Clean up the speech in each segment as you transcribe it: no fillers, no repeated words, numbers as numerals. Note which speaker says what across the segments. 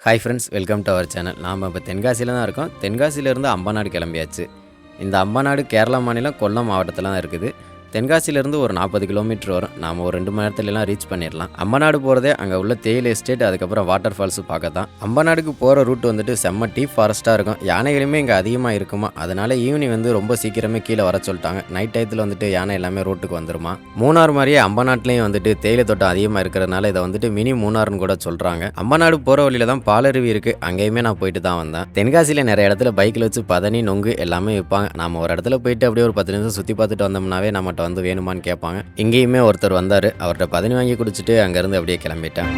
Speaker 1: Hi friends, welcome to our channel. நாம் இப்போ தென்காசியில் தான் இருக்கோம். தென்காசியிலேருந்து அம்பநாடு கிளம்பியாச்சு. இந்த அம்பநாடு கேரளா மாநிலம் கொல்லம் மாவட்டத்தில் தான் இருக்குது. தென்காசியிலேருந்து ஒரு 40 கிலோமீட்டர் வரும். நாம் ஒரு 2 மணி நேரத்துலலாம் ரீச் பண்ணிடலாம். அம்பநாடு போகிறதே அங்கே உள்ள தேயிலை எஸ்டேட், அதுக்கப்புறம் வாட்டர் ஃபால்ஸு பார்க்க தான். அம்பநாடுக்கு போகிற ரூட் வந்துட்டு செம்ம டீப் ஃபாரஸ்ட்டாக இருக்கும். யானைகளுமே இங்கே அதிகமாக இருக்குமா, அதனால் ஈவினிங் வந்து ரொம்ப சீக்கிரமே கீழே வர சொல்லிட்டாங்க. நைட் டயத்தில் வந்துட்டு யானை எல்லாமே ரோட்டுக்கு வந்துருமா. மூணார் மாதிரியே அம்பநாட்டிலையும் வந்துட்டு தேயிலை தோட்டம் அதிகமாக இருக்கிறதுனால இதை வந்துட்டு மினி மூணார்னு கூட சொல்கிறாங்க. அம்பநாடு போகிற வழியில் தான் பாலருவி இருக்குது. அங்கேயுமே நான் போயிட்டு தான் வந்தேன். தென்காசியில் நிறைய இடத்துல பைக்கில் வச்சு பதனி, நொங்கு எல்லாமே விற்பாங்க. நம்ம ஒரு இடத்துல போயிட்டு அப்படியே ஒரு 10 நிமிஷம் சுற்றி பார்த்துட்டு வந்தோம்னாவே நம்மகிட்ட வந்து வேணுமான்னு கேட்பாங்க. இங்கேயுமே ஒருத்தர் வந்தார். அவர்கிட்ட பதனி வாங்கி குடிச்சிட்டு அங்கேருந்து அப்படியே கிளம்பிட்டேன்.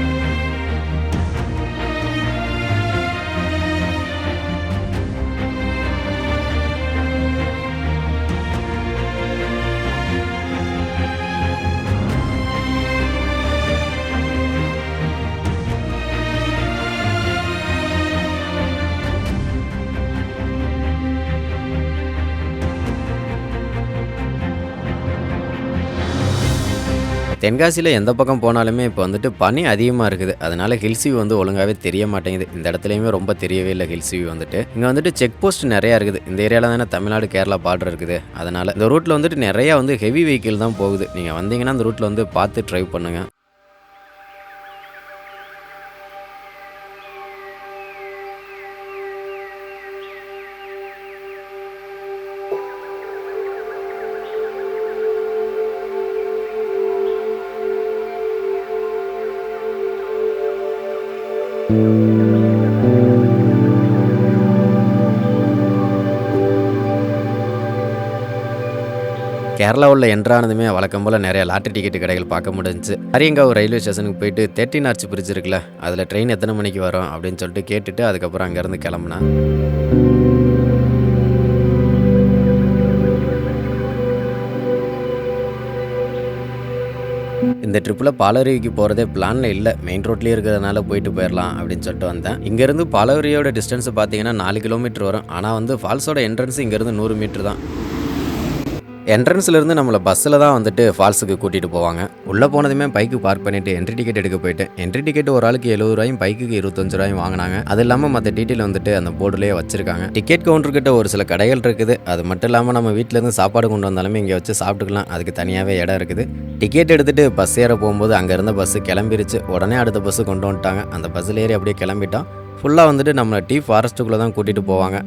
Speaker 1: தென்காசியில் எந்த பக்கம் போனாலுமே இப்போ வந்துட்டு பனி அதிகமாக இருக்குது. அதனால ஹில்ஸ் வியூ வந்து ஒழுங்காகவே தெரிய மாட்டேங்குது. இந்த இடத்துலையுமே ரொம்ப தெரியவே இல்லை ஹில்ஸ் வியூ வந்துட்டு. இங்கே வந்துட்டு செக் போஸ்ட் நிறையா இருக்குது. இந்த ஏரியாவில் தானே தமிழ்நாடு கேரளா பார்டர் இருக்குது. அதனால் இந்த ரூட்டில் வந்துட்டு நிறையா வந்து ஹெவி வெஹிக்கிள் தான் போகுது. நீங்கள் வந்தீங்கன்னா அந்த ரூட்டில் வந்து பார்த்து ட்ரைவ் பண்ணுங்கள். கேரளா உள்ள என்ட்ரானதுமே வழக்கம் போல் நிறைய லாட்டரி டிக்கெட் கடைகள் பார்க்க முடிஞ்சுச்சு. அரியங்காவ் ரயில்வே ஸ்டேஷனுக்கு போயிட்டு 13 ஆர்ச் பிரிட்ஜ் இருக்குல்ல, அதில் ட்ரெயின் எத்தனை மணிக்கு வரும் அப்படின்னு சொல்லிட்டு கேட்டுட்டு அதுக்கப்புறம் அங்கேருந்து கிளம்புனேன். இந்த ட்ரிப்பில் பாலருவிக்கு போகிறதே பிளானில் இல்லை. மெயின் ரோட்லேயே இருக்கிறதுனால போயிட்டு போயிடலாம் அப்படின்னு சொல்லிட்டு வந்தேன். இங்கேருந்து பாலருவியோட டிஸ்டன்ஸ் பார்த்தீங்கன்னா 4 கிலோமீட்டர் வரும். ஆனால் வந்து ஃபால்ஸோட என்ட்ரன்ஸ் இங்கேருந்து 100 மீட்டர் தான். என்ட்ரன்ஸ்லேருந்து நம்மளை பஸ்ஸில் தான் வந்துட்டு ஃபால்ஸுக்கு கூட்டிகிட்டு போவாங்க. உள்ளே போனதுமே பைக்கு பார்க் பண்ணிவிட்டு என்ட்ரி டிக்கெட் எடுக்க போயிட்டேன். என்ட்ரி டிக்கெட் ஒரு ஆளுக்கு 70 ரூபாயும் பைக்குக்கு 25 ரூபாயும் வாங்கினாங்க. அது இல்லாமல் மற்ற டீட்டெயில் வந்துட்டு அந்த போர்டுலேயே வச்சிருக்காங்க. டிக்கெட் கவுண்டர்கிட்ட ஒரு சில கடைகள் இருக்குது. அது மட்டும் இல்லாமல் நம்ம வீட்டிலேருந்து சாப்பாடு கொண்டு வந்தாலுமே இங்கே வச்சு சாப்பிட்டுக்கலாம். அதுக்கு தனியாகவே இடம் இருக்குது. டிக்கெட் எடுத்துகிட்டு பஸ் ஏற போகும்போது அங்கே இருந்த பஸ்ஸு கிளம்பிருச்சு. உடனே அடுத்த பஸ்ஸு கொண்டு வந்துட்டாங்க. அந்த பஸ்ஸில் ஏறி அப்படியே கிளம்பிட்டோம். ஃபுல்லாக வந்துட்டு நம்மளை டீ ஃபாரஸ்ட்டுக்குள்ளே தான் கூட்டிகிட்டு போவாங்க.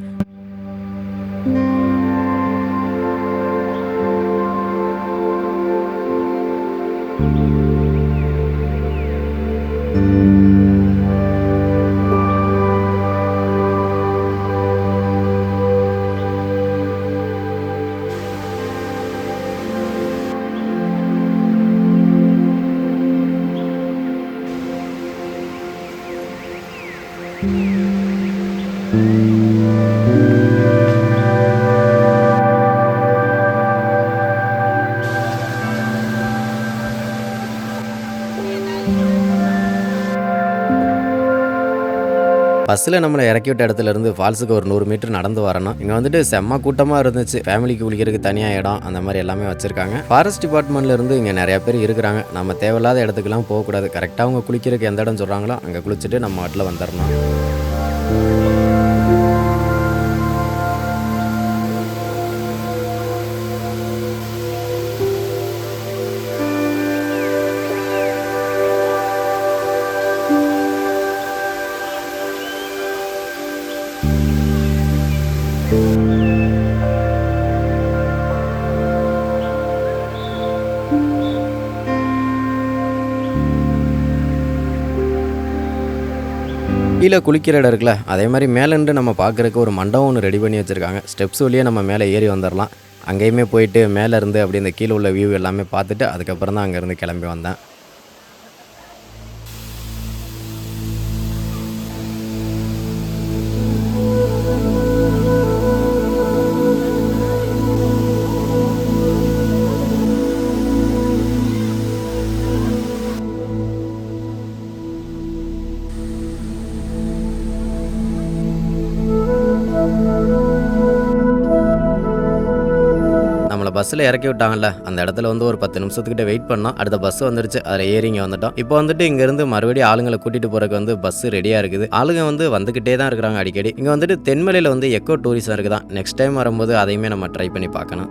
Speaker 1: பஸ்ஸில் நம்மளை இறக்கி விட்ட இடத்துலேருந்து ஃபால்ஸுக்கு ஒரு 100 மீட்டர் நடந்து வரணும். இங்கே வந்துட்டு செம்ம கூட்டமாக இருந்துச்சு. ஃபேமிலிக்கு குளிக்கிறதுக்கு தனியாக இடம் அந்த மாதிரி எல்லாமே வச்சுருக்காங்க. ஃபாரஸ்ட் டிபார்ட்மெண்ட்லேருந்து இங்கே நிறையா பேர் இருக்கிறாங்க. நம்ம தேவையில்லாத இடத்துக்குலாம் போகக்கூடாது. கரெக்டாக அவங்க குளிக்கிறதுக்கு எந்த இடம் சொல்கிறாங்களோ அங்கே குளிச்சுட்டு நம்ம வாட்டில் வந்துடணும். கீழே குளிக்கிற இடம் இருக்குல்ல, அதே மாதிரி மேலேருந்து நம்ம பார்க்குறதுக்கு ஒரு மண்டபம் ஒன்று ரெடி பண்ணி வச்சுருக்காங்க. ஸ்டெப்ஸ் வழியே நம்ம மேலே ஏறி வந்துடலாம். அங்கேயுமே போயிட்டு மேலேருந்து அப்படி இந்த கீழே உள்ள வியூ எல்லாமே பார்த்துட்டு அதுக்கப்புறம் தான் அங்கேருந்து கிளம்பி வந்தேன். பஸ்ஸில் இறக்கி விட்டாங்கல்ல, அந்த இடத்துல வந்து ஒரு 10 நிமிஷத்துக்கிட்ட வெயிட் பண்ணோம். அடுத்த பஸ் வந்துருச்சு. அதில் ஏறி இங்கே வந்துட்டோம். இப்போ வந்துட்டு இங்கேருந்து மறுபடியும் ஆளுங்களை கூட்டிகிட்டு போகிறதுக்கு வந்து பஸ் ரெடியாக இருக்குது. ஆளுங்க வந்து வந்துக்கிட்டே தான் இருக்கிறாங்க அடிக்கடி. இங்கே வந்துட்டு தென்மலையில் வந்து எக்கோ டூரிசம் இருக்குதான். நெக்ஸ்ட் டைம் வரும்போது அதையுமே நம்ம ட்ரை பண்ணி பார்க்கணும்.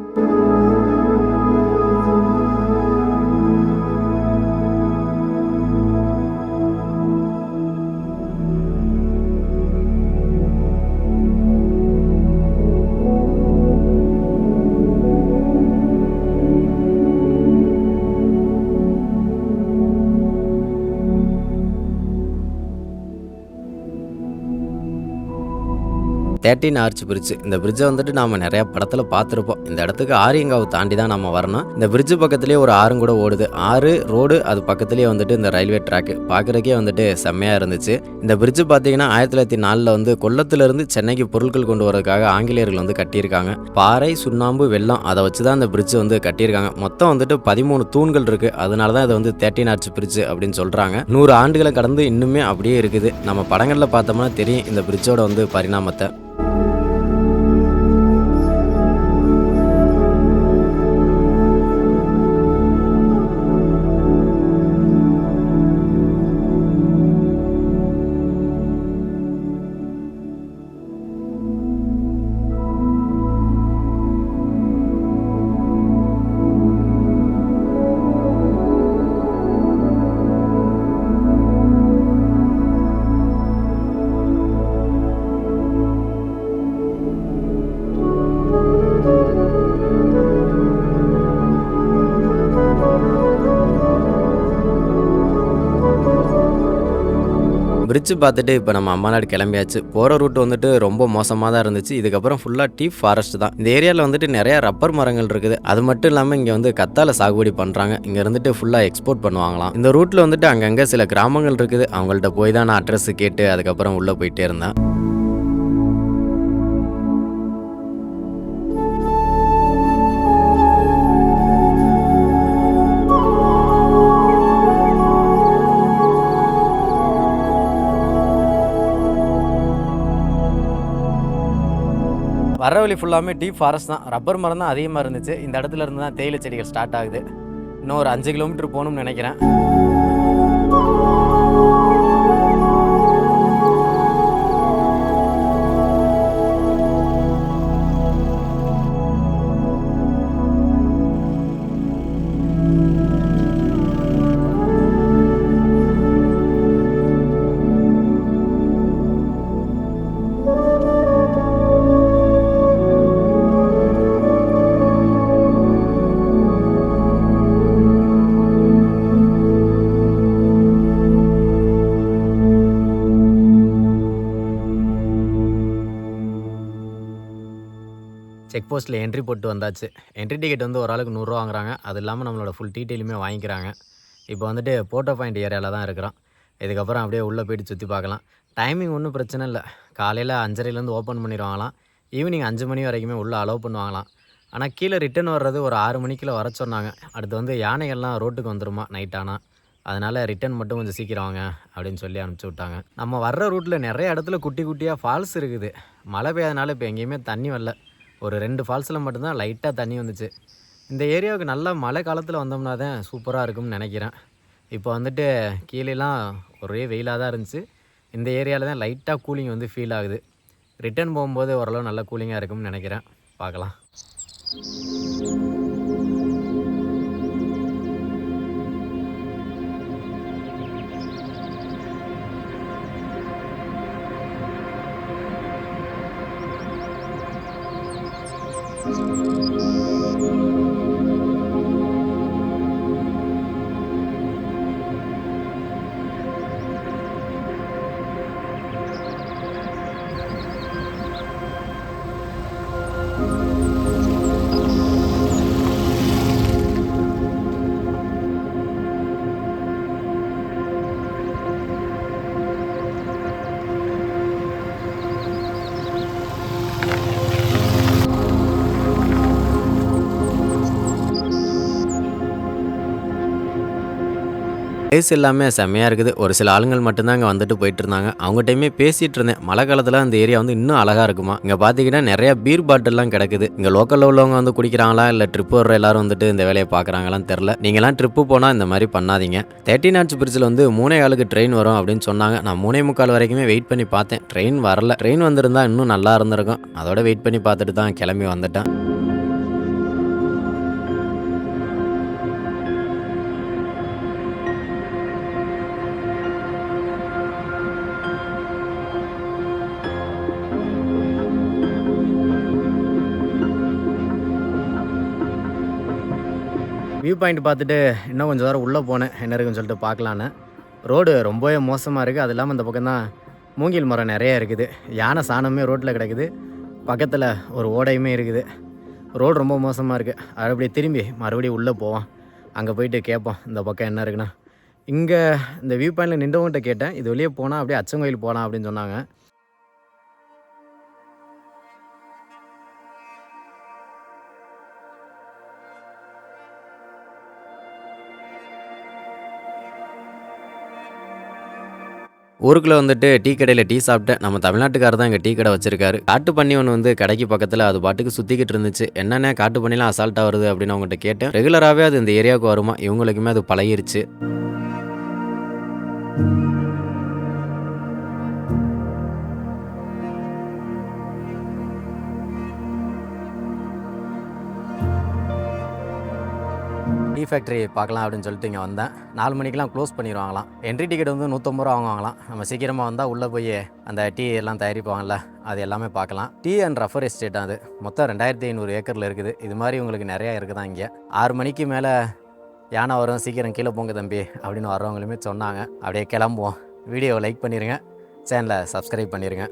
Speaker 1: Thirteen arch bridge. இந்த பிரிட்ஜை வந்துட்டு நாம் நிறையா படத்தில் பார்த்துருப்போம். இந்த இடத்துக்கு ஆரியங்காவை தாண்டி தான் நம்ம வரணும். இந்த பிரிட்ஜு பக்கத்துலேயே ஒரு ஆறும் கூட ஓடுது. ஆறு ரோடு, அது பக்கத்துலேயே வந்துட்டு இந்த ரயில்வே ட்ராக்கு பார்க்குறக்கே வந்துட்டு செம்மையாக இருந்துச்சு. இந்த பிரிட்ஜு பார்த்தீங்கன்னா 1904 வந்து கொல்லத்திலிருந்து சென்னைக்கு பொருட்கள் கொண்டு வரதுக்காக ஆங்கிலேயர்கள் வந்து கட்டியிருக்காங்க. பாறை, சுண்ணாம்பு, வெள்ளம் அதை வச்சு தான் இந்த பிரிட்ஜ் வந்து கட்டியிருக்காங்க. மொத்தம் வந்துட்டு 13 தூண்கள் இருக்குது. அதனால தான் இதை வந்து 13 ஆர்ச் பிரிட்ஜ் அப்படின்னு சொல்கிறாங்க. 100 ஆண்டுகளை கடந்து இன்னுமே அப்படியே இருக்குது. நம்ம படங்களில் பார்த்தோம்னா தெரியும் இந்த பிரிட்ஜோட வந்து பரிணாமத்தை. பிரிட்ஜ் பார்த்துட்டு இப்போ நம்ம அம்மாநாடு கிளம்பியாச்சு. போகிற ரூட் வந்துட்டு ரொம்ப மோசமாக தான் இருந்துச்சு. இதுக்கப்புறம் ஃபுல்லாக டீ ஃபாரஸ்ட் தான். இந்த ஏரியாவில் வந்துட்டு நிறையா ரப்பர் மரங்கள் இருக்குது. அது மட்டும் இல்லாமல் இங்கே வந்து கத்தாழை சாகுபடி பண்ணுறாங்க. இங்கே இருந்துட்டு ஃபுல்லாக எக்ஸ்போர்ட் பண்ணுவாங்களாம். இந்த ரூட்டில் வந்துட்டு அங்கங்கே சில கிராமங்கள் இருக்குது. அவங்கள்ட்ட போய் தான் நான் அட்ரஸ் கேட்டு அதுக்கப்புறம் உள்ளே போயிட்டே இருந்தேன். வர வழி ஃபுல்லாமே டீ ஃபாரஸ்ட் தான். ரப்பர் மரம் தான் அதிகமாக இருந்துச்சு. இந்த இடத்துல இருந்து தான் தேயிலை செடிகள் ஸ்டார்ட் ஆகுது. இன்னும் ஒரு 5 கிலோமீட்டர் போகணும்னு நினைக்கிறேன். செக் போஸ்ட்டில் என்ட்ரி போட்டு வந்தாச்சு. என்ட்ரி டிக்கெட் வந்து ஒரு ஆளுக்கு 100 ரூபா வாங்குறாங்க. அது இல்லாமல் நம்மளோட ஃபுல் டீட்டெயிலுமே வாங்கிக்கிறாங்க. இப்போ வந்துட்டு போட்டோ பாயிண்ட் ஏரியாவில் தான் இருக்கிறோம். இதுக்கப்புறம் அப்படியே உள்ளே போயிட்டு சுற்றி பார்க்கலாம். டைமிங் ஒன்றும் பிரச்சனை இல்லை. காலையில் 5:30லேருந்து ஓப்பன் பண்ணிடுவாங்களாம். ஈவினிங் 5 மணி வரைக்குமே உள்ளே அலோவ் பண்ணுவாங்களாம். ஆனால் கீழே ரிட்டன் வர்றது ஒரு 6 மணிக்குள்ளே வர சொன்னாங்க. அடுத்து வந்து யானைகள்லாம் ரோட்டுக்கு வந்துருமா நைட் ஆனால். அதனால் ரிட்டன் மட்டும் கொஞ்சம் சீக்கிரம் வாங்க அப்படின்னு சொல்லி அனுப்பிச்சி விட்டாங்க. நம்ம வர்ற ரூட்டில் நிறைய இடத்துல குட்டி குட்டியாக ஃபால்ஸ் இருக்குது. மழை பெய்யாதனால இப்போ எங்கேயுமே தண்ணி வரல. ஒரு 2 ஃபால்ஸில் மட்டும்தான் லைட்டாக தண்ணி வந்துச்சு. இந்த ஏரியாவுக்கு நல்லா மழை காலத்தில் வந்தோம்னா தான் சூப்பராக இருக்கும்னு நினைக்கிறேன். இப்போ வந்துட்டு கீழேலாம் ஒரே வெயிலாக தான் இருந்துச்சு. இந்த ஏரியாவில் தான் லைட்டாக கூலிங் வந்து ஃபீல் ஆகுது. ரிட்டர்ன் போகும்போது ஓரளவு நல்ல கூலிங்காக இருக்கும்னு நினைக்கிறேன். பார்க்கலாம். பிளேஸ் எல்லாமே செம்மையாக இருக்குது. ஒரு சில ஆளுங்கள் மட்டும்தான் அங்கே வந்துட்டு போயிட்டு இருந்தாங்க. அவங்ககிட்டயுமே பேசிட்டு இருந்தேன். மழை காலத்தில் அந்த ஏரியா வந்து இன்னும் அழகாக இருக்குமா. இங்கே பார்த்தீங்கன்னா நிறைய பீர் பாட்டில்லாம் கிடக்குது. இங்கே லோக்கலில் உள்ளவங்க வந்து குடிக்கிறாங்களா இல்லை ட்ரிப்பு வர்ற எல்லாரும் வந்துட்டு இந்த வேலையை பார்க்குறாங்களான்னு தெரில. நீங்களாம் ட்ரிப்பு போனால் இந்த மாதிரி பண்ணாதீங்க. 13 ஆர்ச் பிரிட்ஜில் வந்து 3:15க்கு ட்ரெயின் வரும் அப்படின்னு சொன்னாங்க. நான் 3:45 வரைக்குமே வெயிட் பண்ணி பார்த்தேன். ட்ரெயின் வரல. ட்ரெயின் வந்திருந்தா இன்னும் நல்லா இருந்திருக்கும். அதோட வெயிட் பண்ணி பார்த்துட்டு தான் கிளம்பி வந்துட்டேன். வியூ பாயிண்ட் பார்த்துட்டு இன்னும் கொஞ்சம் தூரம் உள்ளே போனேன். என்ன இருக்குன்னு சொல்லிட்டு பார்க்கலான்னு. ரோடு ரொம்பவே மோசமாக இருக்குது. அது இல்லாமல் இந்த பக்கம் தான் மூங்கில் மரம் நிறைய இருக்குது. யானை சாணமே ரோட்டில் கிடக்குது. பக்கத்தில் ஒரு ஓடையுமே இருக்குது. ரோடு ரொம்ப மோசமாக இருக்குது. அது அப்படியே திரும்பி மறுபடியும் உள்ளே போவோம். அங்கே போயிட்டு கேட்போம் இந்த பக்கம் என்ன இருக்குன்னா. இங்கே இந்த வியூ பாயிண்டில் நின்றவங்ககிட்ட கேட்டேன். இது வெளியே போனால் அப்படியே அச்சங்கோயில் போகலாம் அப்படின்னு சொன்னாங்க. ஊருக்குள்ளே வந்துட்டு டீ கடையில் டீ சாப்பிட்டேன். நம்ம தமிழ்நாட்டுக்காரர் தான் இங்கே டீ கடை வச்சிருக்காரு. காட்டு பண்ணி ஒன்று வந்து கடைக்கு பக்கத்தில் அது பாட்டுக்கு சுற்றிக்கிட்டு இருந்துச்சு. என்னென்ன காட்டு பண்ணிலாம் அசால்ட்டாக வருது அப்படின்னு அவங்ககிட்ட கேட்டேன். ரெகுலராகவே அது இந்த ஏரியாவுக்கு வருமா. இவங்களுக்குமே அது பழகிருச்சு. டீ ஃபேக்ட்ரி பார்க்கலாம் அப்படின்னு சொல்லிட்டு இங்கே வந்தேன். 4 மணிக்கெலாம் க்ளோஸ் பண்ணிடுவாங்களாம். என்ட்ரி டிக்கெட் வந்து 150 ரூபா வாங்குவாங்களாம். நம்ம சீக்கிரமாக வந்தால் உள்ளே போய் அந்த டீ எல்லாம் தயாரிப்பாங்கள்ல அது எல்லாமே பார்க்கலாம். டீ அண்ட் ரஃபர் எஸ்டேட் அது மொத்தம் 2500 ஏக்கரில் இருக்குது. இது மாதிரி உங்களுக்கு நிறையா இருக்குதான் இங்கே. 6 மணிக்கு மேலே யானை வரும், சீக்கிரம் கீழே போங்க தம்பி அப்படின்னு வர்றவங்களுமே சொன்னாங்க. அப்படியே கிளம்புவோம். வீடியோவை லைக் பண்ணிடுங்க, சேனலை சப்ஸ்கிரைப் பண்ணிடுங்க.